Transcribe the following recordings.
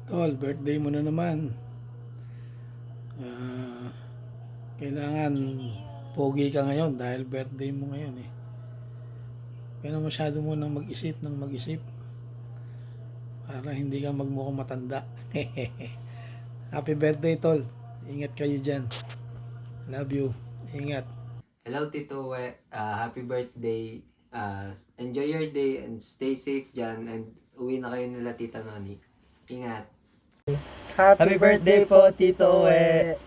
Tol, birthday mo na naman. Kailangan pogi ka ngayon dahil birthday mo ngayon eh. Kaya masyado mo nang mag-isip para hindi ka magmukhang matanda. Happy birthday, Tol. Ingat kayo dyan. Love you. Ingat. Hello Tito We, happy birthday. Enjoy your day and stay safe dyan and uwi na kayo nila Tita Noni. Ingat. Happy birthday po, Tito We!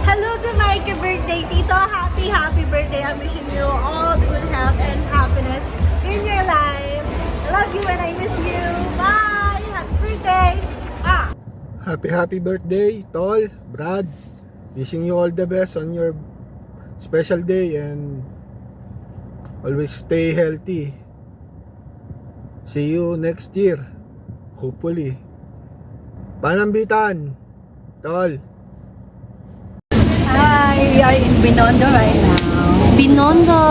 Hello to Mike, birthday Tito. Happy birthday. I'm wishing you all the good health and happiness in your life. I love you and I miss you. Bye. Happy birthday. Happy birthday, Tol, Brad. Wishing you all the best on your special day and always stay healthy. See you next year. Hopefully. Panambitan, Tol. Hi, we are in Binondo right now. Binondo.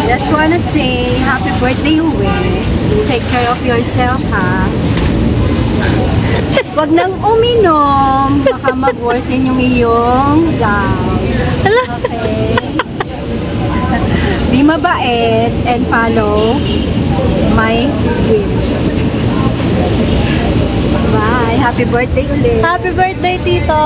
Just wanna say happy birthday, Uwe. Take care of yourself, ha? Wag nang uminom. Baka mag-worsen yung iyong gout. Okay? Be mabait and follow my wish. Bye. Happy birthday ulit. Happy birthday, Tito!